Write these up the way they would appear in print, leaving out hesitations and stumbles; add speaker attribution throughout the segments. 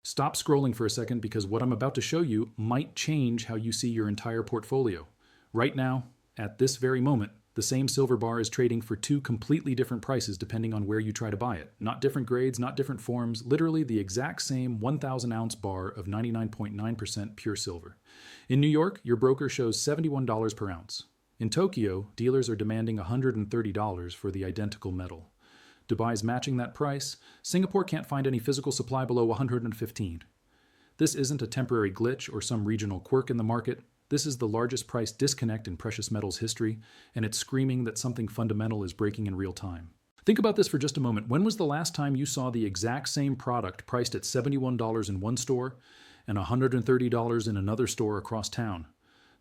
Speaker 1: Stop scrolling for a second because what I'm about to show you might change how you see your entire portfolio. Right now, at this very moment, the same silver bar is trading for two completely different prices depending on where you try to buy it. Not different grades, not different forms, literally the exact same 1,000 ounce bar of 99.9% pure silver. In New York, your broker shows $71 per ounce. In Tokyo, dealers are demanding $130 for the identical metal. Dubai's matching that price. Singapore can't find any physical supply below 115. This isn't a temporary glitch or some regional quirk in the market. This is the largest price disconnect in precious metals history, and it's screaming that something fundamental is breaking in real time. Think about this for just a moment. When was the last time you saw the exact same product priced at $71 in one store and $130 in another store across town?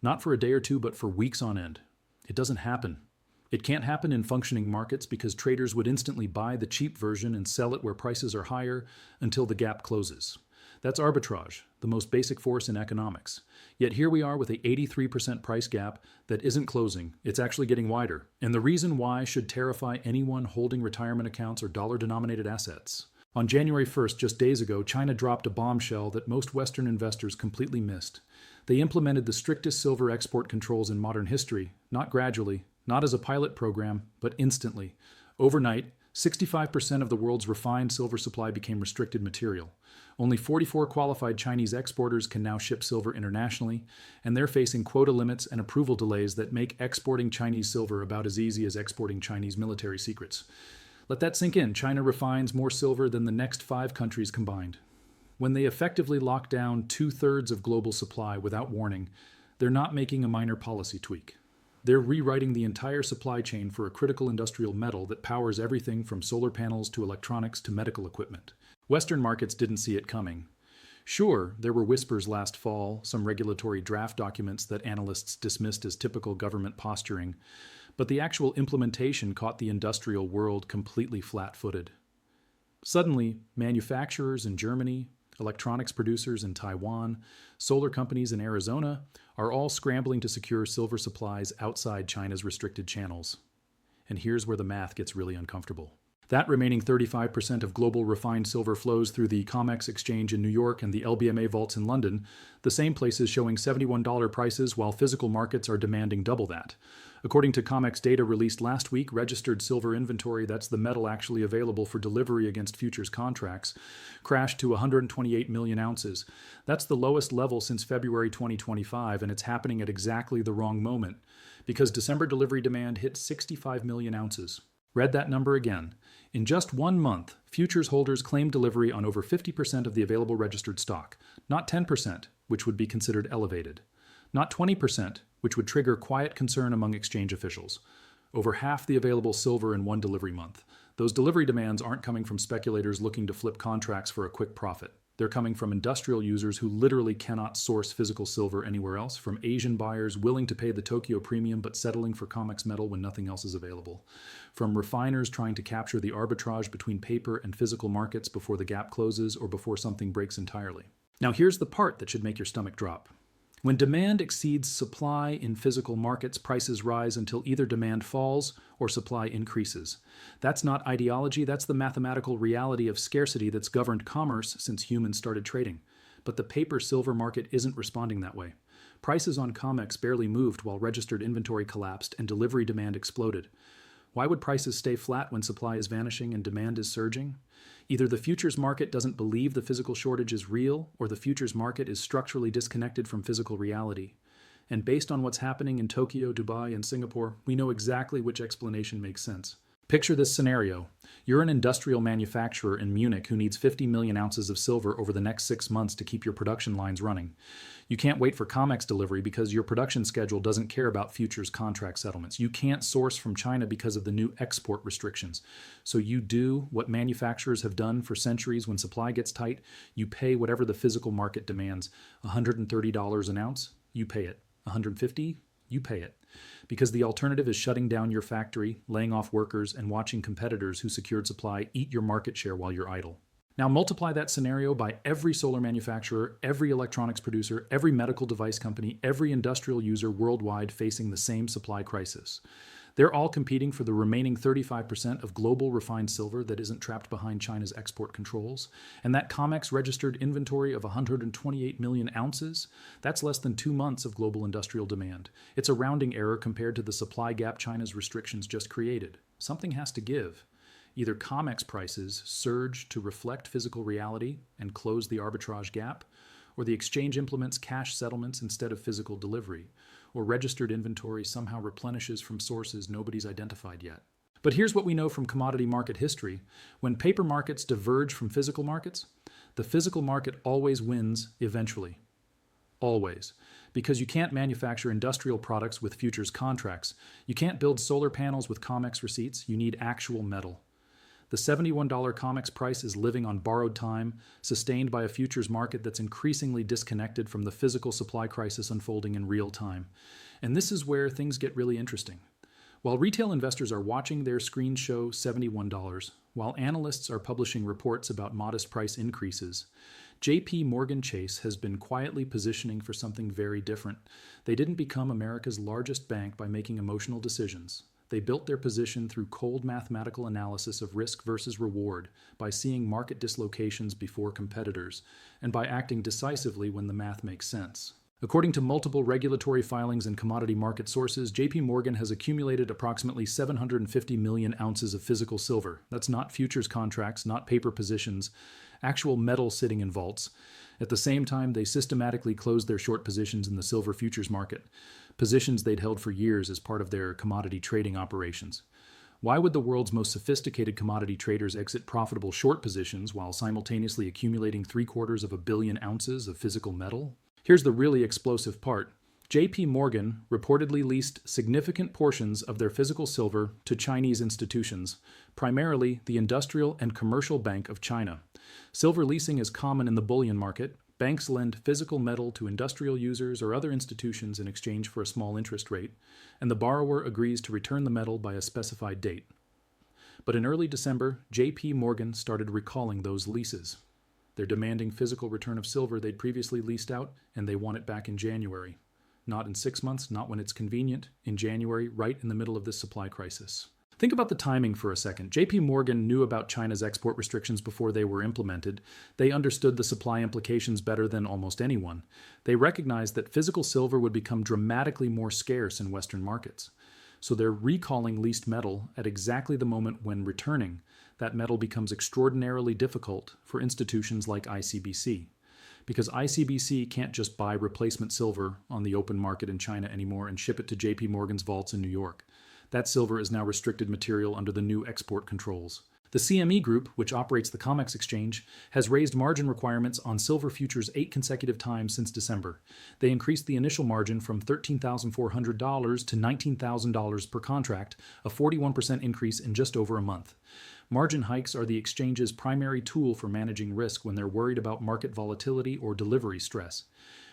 Speaker 1: Not for a day or two, but for weeks on end. It doesn't happen. It can't happen in functioning markets because traders would instantly buy the cheap version and sell it where prices are higher until the gap closes. That's arbitrage, the most basic force in economics. Yet here we are with an 83% price gap that isn't closing, it's actually getting wider. And the reason why should terrify anyone holding retirement accounts or dollar-denominated assets. On January 1st, just days ago, China dropped a bombshell that most Western investors completely missed. They implemented the strictest silver export controls in modern history, not gradually, not as a pilot program, but instantly. Overnight, 65% of the world's refined silver supply became restricted material. Only 44 qualified Chinese exporters can now ship silver internationally, and they're facing quota limits and approval delays that make exporting Chinese silver about as easy as exporting Chinese military secrets. Let that sink in. China refines more silver than the next 5 countries combined. When they effectively lock down 2/3 of global supply without warning, they're not making a minor policy tweak. They're rewriting the entire supply chain for a critical industrial metal that powers everything from solar panels to electronics to medical equipment. Western markets didn't see it coming. Sure, there were whispers last fall, some regulatory draft documents that analysts dismissed as typical government posturing, but the actual implementation caught the industrial world completely flat-footed. Suddenly, manufacturers in Germany, electronics producers in Taiwan, solar companies in Arizona are all scrambling to secure silver supplies outside China's restricted channels. And here's where the math gets really uncomfortable. That remaining 35% of global refined silver flows through the COMEX exchange in New York and the LBMA vaults in London, the same places showing $71 prices while physical markets are demanding double that. According to COMEX data released last week, registered silver inventory, that's the metal actually available for delivery against futures contracts, crashed to 128 million ounces. That's the lowest level since February 2025, and it's happening at exactly the wrong moment, because December delivery demand hit 65 million ounces. Read that number again. In just 1 month, futures holders claimed delivery on over 50% of the available registered stock, not 10%, which would be considered elevated, not 20%, which would trigger quiet concern among exchange officials. Over half the available silver in one delivery month. Those delivery demands aren't coming from speculators looking to flip contracts for a quick profit. They're coming from industrial users who literally cannot source physical silver anywhere else, from Asian buyers willing to pay the Tokyo premium but settling for COMEX metal when nothing else is available, from refiners trying to capture the arbitrage between paper and physical markets before the gap closes or before something breaks entirely. Now here's the part that should make your stomach drop. When demand exceeds supply in physical markets, prices rise until either demand falls or supply increases. That's not ideology, that's the mathematical reality of scarcity that's governed commerce since humans started trading. But the paper silver market isn't responding that way. Prices on COMEX barely moved while registered inventory collapsed and delivery demand exploded. Why would prices stay flat when supply is vanishing and demand is surging? Either the futures market doesn't believe the physical shortage is real, or the futures market is structurally disconnected from physical reality. And based on what's happening in Tokyo, Dubai, and Singapore, we know exactly which explanation makes sense. Picture this scenario. You're an industrial manufacturer in Munich who needs 50 million ounces of silver over the next 6 months to keep your production lines running. You can't wait for COMEX delivery because your production schedule doesn't care about futures contract settlements. You can't source from China because of the new export restrictions. So you do what manufacturers have done for centuries when supply gets tight. You pay whatever the physical market demands. $130 an ounce, you pay it. $150, you pay it. Because the alternative is shutting down your factory, laying off workers, and watching competitors who secured supply eat your market share while you're idle. Now multiply that scenario by every solar manufacturer, every electronics producer, every medical device company, every industrial user worldwide facing the same supply crisis. They're all competing for the remaining 35% of global refined silver that isn't trapped behind China's export controls. And that COMEX registered inventory of 128 million ounces, that's less than 2 months of global industrial demand. It's a rounding error compared to the supply gap China's restrictions just created. Something has to give. Either COMEX prices surge to reflect physical reality and close the arbitrage gap, or the exchange implements cash settlements instead of physical delivery, or registered inventory somehow replenishes from sources nobody's identified yet. But here's what we know from commodity market history. When paper markets diverge from physical markets, the physical market always wins eventually. Always. Because you can't manufacture industrial products with futures contracts. You can't build solar panels with COMEX receipts. You need actual metal. The $71 COMEX price is living on borrowed time, sustained by a futures market that's increasingly disconnected from the physical supply crisis unfolding in real time. And this is where things get really interesting. While retail investors are watching their screens show $71, while analysts are publishing reports about modest price increases, JPMorgan Chase has been quietly positioning for something very different. They didn't become America's largest bank by making emotional decisions. They built their position through cold mathematical analysis of risk versus reward, by seeing market dislocations before competitors, and by acting decisively when the math makes sense. According to multiple regulatory filings and commodity market sources, JPMorgan has accumulated approximately 750 million ounces of physical silver. That's not futures contracts, not paper positions, actual metal sitting in vaults. At the same time, they systematically closed their short positions in the silver futures market, positions they'd held for years as part of their commodity trading operations. Why would the world's most sophisticated commodity traders exit profitable short positions while simultaneously accumulating 750 million ounces of physical metal? Here's the really explosive part. JPMorgan reportedly leased significant portions of their physical silver to Chinese institutions, primarily the Industrial and Commercial Bank of China. Silver leasing is common in the bullion market. Banks lend physical metal to industrial users or other institutions in exchange for a small interest rate, and the borrower agrees to return the metal by a specified date. But in early December, JPMorgan started recalling those leases. They're demanding physical return of silver they'd previously leased out, and they want it back in January. Not in 6 months, not when it's convenient, in January, right in the middle of this supply crisis. Think about the timing for a second. JPMorgan knew about China's export restrictions before they were implemented. They understood the supply implications better than almost anyone. They recognized that physical silver would become dramatically more scarce in Western markets. So they're recalling leased metal at exactly the moment when returning that metal becomes extraordinarily difficult for institutions like ICBC. Because ICBC can't just buy replacement silver on the open market in China anymore and ship it to JPMorgan's vaults in New York. That silver is now restricted material under the new export controls. The CME Group, which operates the COMEX exchange, has raised margin requirements on silver futures 8 consecutive times since December. They increased the initial margin from $13,400 to $19,000 per contract, a 41% increase in just over a month. Margin hikes are the exchange's primary tool for managing risk when they're worried about market volatility or delivery stress.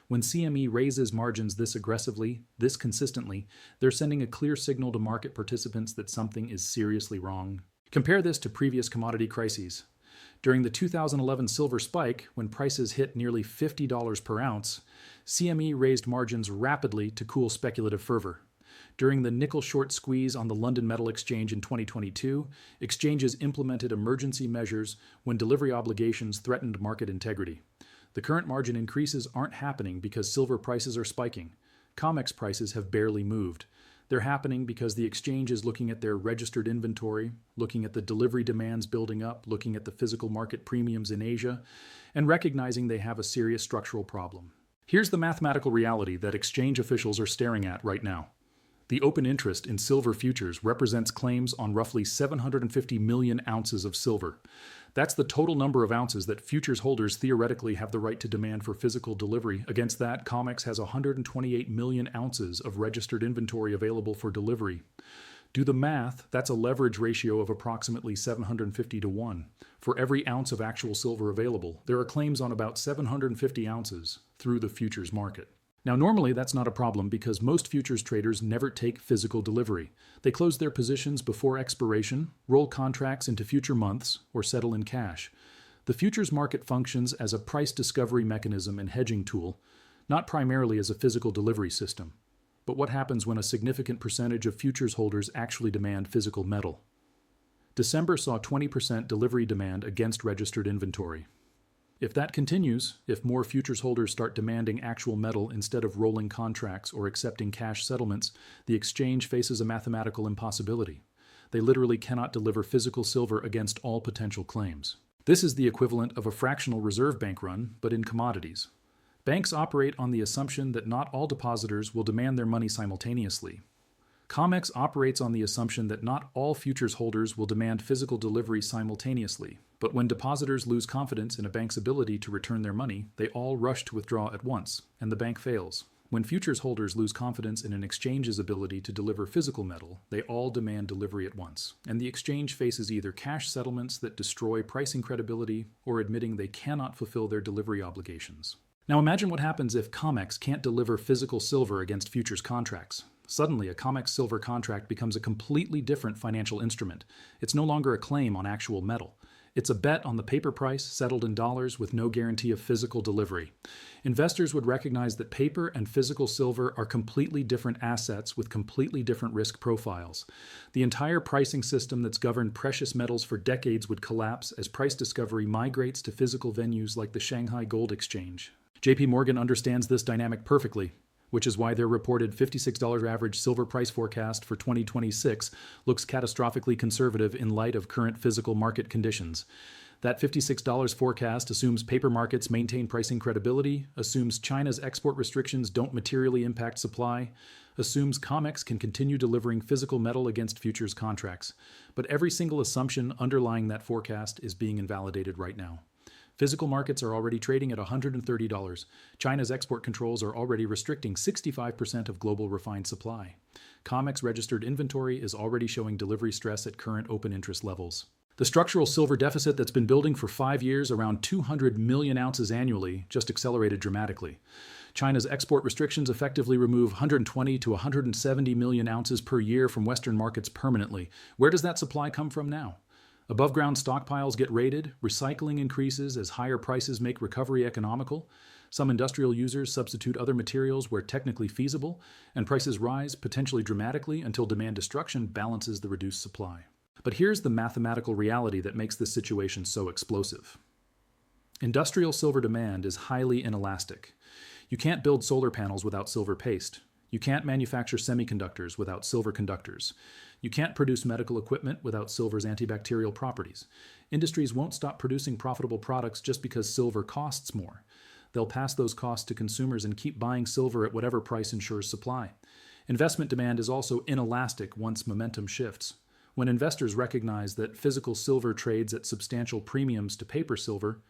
Speaker 1: When CME raises margins this aggressively, this consistently, they're sending a clear signal to market participants that something is seriously wrong. Compare this to previous commodity crises. During the 2011 silver spike, when prices hit nearly $50 per ounce, CME raised margins rapidly to cool speculative fervor. During the nickel short squeeze on the London Metal Exchange in 2022, exchanges implemented emergency measures when delivery obligations threatened market integrity. The current margin increases aren't happening because silver prices are spiking. COMEX prices have barely moved. They're happening because the exchange is looking at their registered inventory, looking at the delivery demands building up, looking at the physical market premiums in Asia, and recognizing they have a serious structural problem. Here's the mathematical reality that exchange officials are staring at right now. The open interest in silver futures represents claims on roughly 750 million ounces of silver. That's the total number of ounces that futures holders theoretically have the right to demand for physical delivery. Against that, COMEX has 128 million ounces of registered inventory available for delivery. Do the math, that's a leverage ratio of approximately 750 to 1. For every ounce of actual silver available, there are claims on about 750 ounces through the futures market. Now, normally that's not a problem because most futures traders never take physical delivery. They close their positions before expiration, roll contracts into future months, or settle in cash. The futures market functions as a price discovery mechanism and hedging tool, not primarily as a physical delivery system. But what happens when a significant percentage of futures holders actually demand physical metal? December saw 20% delivery demand against registered inventory. If that continues, if more futures holders start demanding actual metal instead of rolling contracts or accepting cash settlements, the exchange faces a mathematical impossibility. They literally cannot deliver physical silver against all potential claims. This is the equivalent of a fractional reserve bank run, but in commodities. Banks operate on the assumption that not all depositors will demand their money simultaneously. COMEX operates on the assumption that not all futures holders will demand physical delivery simultaneously, but when depositors lose confidence in a bank's ability to return their money, they all rush to withdraw at once, and the bank fails. When futures holders lose confidence in an exchange's ability to deliver physical metal, they all demand delivery at once, and the exchange faces either cash settlements that destroy pricing credibility or admitting they cannot fulfill their delivery obligations. Now imagine what happens if COMEX can't deliver physical silver against futures contracts. Suddenly, a COMEX silver contract becomes a completely different financial instrument. It's no longer a claim on actual metal. It's a bet on the paper price settled in dollars with no guarantee of physical delivery. Investors would recognize that paper and physical silver are completely different assets with completely different risk profiles. The entire pricing system that's governed precious metals for decades would collapse as price discovery migrates to physical venues like the Shanghai Gold Exchange. JPMorgan understands this dynamic perfectly, which is why their reported $56 average silver price forecast for 2026 looks catastrophically conservative in light of current physical market conditions. That $56 forecast assumes paper markets maintain pricing credibility, assumes China's export restrictions don't materially impact supply, assumes COMEX can continue delivering physical metal against futures contracts. But every single assumption underlying that forecast is being invalidated right now. Physical markets are already trading at $130. China's export controls are already restricting 65% of global refined supply. COMEX registered inventory is already showing delivery stress at current open interest levels. The structural silver deficit that's been building for 5 years, around 200 million ounces annually, just accelerated dramatically. China's export restrictions effectively remove 120 to 170 million ounces per year from Western markets permanently. Where does that supply come from now? Above-ground stockpiles get raided, recycling increases as higher prices make recovery economical, some industrial users substitute other materials where technically feasible, and prices rise potentially dramatically until demand destruction balances the reduced supply. But here's the mathematical reality that makes this situation so explosive. Industrial silver demand is highly inelastic. You can't build solar panels without silver paste. You can't manufacture semiconductors without silver conductors. You can't produce medical equipment without silver's antibacterial properties. Industries won't stop producing profitable products just because silver costs more. They'll pass those costs to consumers and keep buying silver at whatever price ensures supply. Investment demand is also inelastic once momentum shifts. When investors recognize that physical silver trades at substantial premiums to paper silver,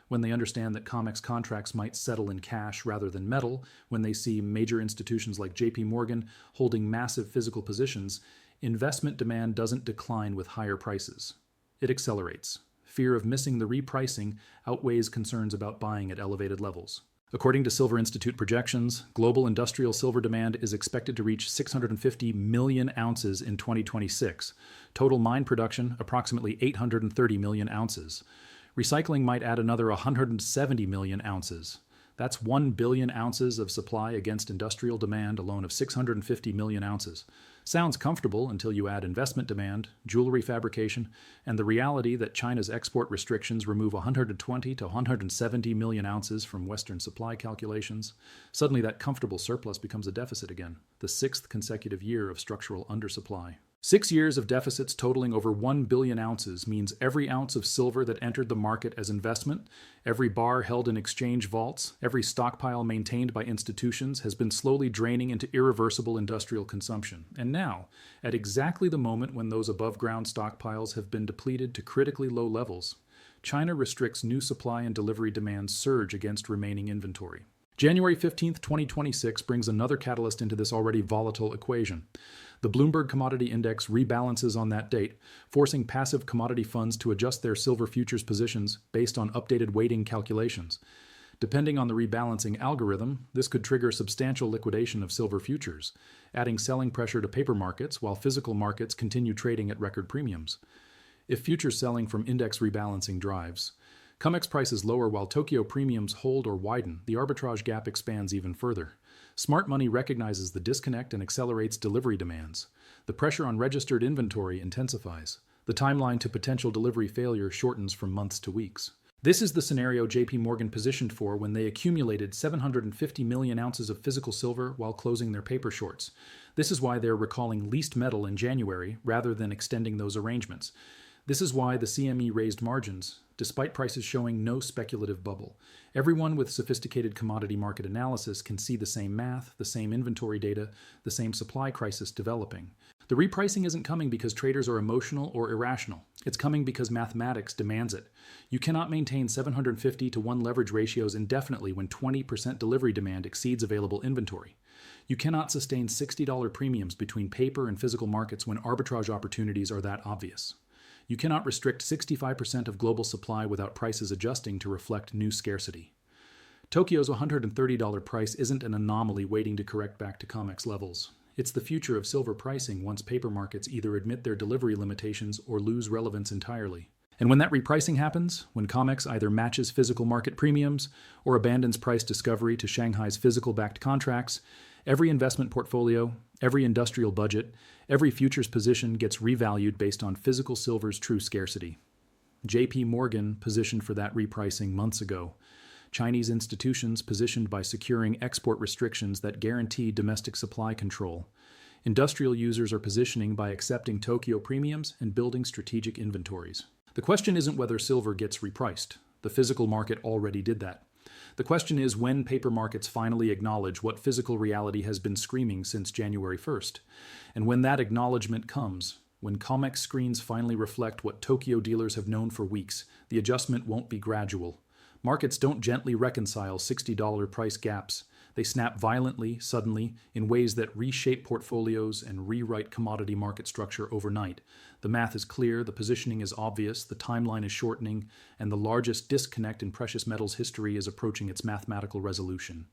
Speaker 1: when they understand that COMEX contracts might settle in cash rather than metal, when they see major institutions like JPMorgan holding massive physical positions, investment demand doesn't decline with higher prices. It accelerates. Fear of missing the repricing outweighs concerns about buying at elevated levels. According to Silver Institute projections, global industrial silver demand is expected to reach 650 million ounces in 2026. Total mine production, approximately 830 million ounces. Recycling might add another 170 million ounces. That's 1 billion ounces of supply against industrial demand alone of 650 million ounces. Sounds comfortable until you add investment demand, jewelry fabrication, and the reality that China's export restrictions remove 120 to 170 million ounces from Western supply calculations. Suddenly that comfortable surplus becomes a deficit again, the 6th consecutive year of structural undersupply. 6 years of deficits totaling over 1 billion ounces means every ounce of silver that entered the market as investment, every bar held in exchange vaults, every stockpile maintained by institutions has been slowly draining into irreversible industrial consumption. And now, at exactly the moment when those above-ground stockpiles have been depleted to critically low levels, China restricts new supply and delivery demands surge against remaining inventory. January 15, 2026 brings another catalyst into this already volatile equation. The Bloomberg Commodity Index rebalances on that date, forcing passive commodity funds to adjust their silver futures positions based on updated weighting calculations. Depending on the rebalancing algorithm, this could trigger substantial liquidation of silver futures, adding selling pressure to paper markets while physical markets continue trading at record premiums. If futures selling from index rebalancing drives, COMEX prices lower while Tokyo premiums hold or widen. The arbitrage gap expands even further. Smart money recognizes the disconnect and accelerates delivery demands. The pressure on registered inventory intensifies. The timeline to potential delivery failure shortens from months to weeks. This is the scenario JPMorgan positioned for when they accumulated 750 million ounces of physical silver while closing their paper shorts. This is why they're recalling leased metal in January rather than extending those arrangements. This is why the CME raised margins, despite prices showing no speculative bubble. Everyone with sophisticated commodity market analysis can see the same math, the same inventory data, the same supply crisis developing. The repricing isn't coming because traders are emotional or irrational. It's coming because mathematics demands it. You cannot maintain 750 to 1 leverage ratios indefinitely when 20% delivery demand exceeds available inventory. You cannot sustain $60 premiums between paper and physical markets when arbitrage opportunities are that obvious. You cannot restrict 65% of global supply without prices adjusting to reflect new scarcity. Tokyo's $130 price isn't an anomaly waiting to correct back to COMEX levels. It's the future of silver pricing once paper markets either admit their delivery limitations or lose relevance entirely. And when that repricing happens, when COMEX either matches physical market premiums or abandons price discovery to Shanghai's physical-backed contracts, every investment portfolio, every industrial budget, every futures position gets revalued based on physical silver's true scarcity. JPMorgan positioned for that repricing months ago. Chinese institutions positioned by securing export restrictions that guarantee domestic supply control. Industrial users are positioning by accepting Tokyo premiums and building strategic inventories. The question isn't whether silver gets repriced. The physical market already did that. The question is when paper markets finally acknowledge what physical reality has been screaming since January 1st. And when that acknowledgement comes, when COMEX screens finally reflect what Tokyo dealers have known for weeks, the adjustment won't be gradual. Markets don't gently reconcile $60 price gaps. They snap violently, suddenly, in ways that reshape portfolios and rewrite commodity market structure overnight. The math is clear, the positioning is obvious, the timeline is shortening, and the largest disconnect in precious metals history is approaching its mathematical resolution.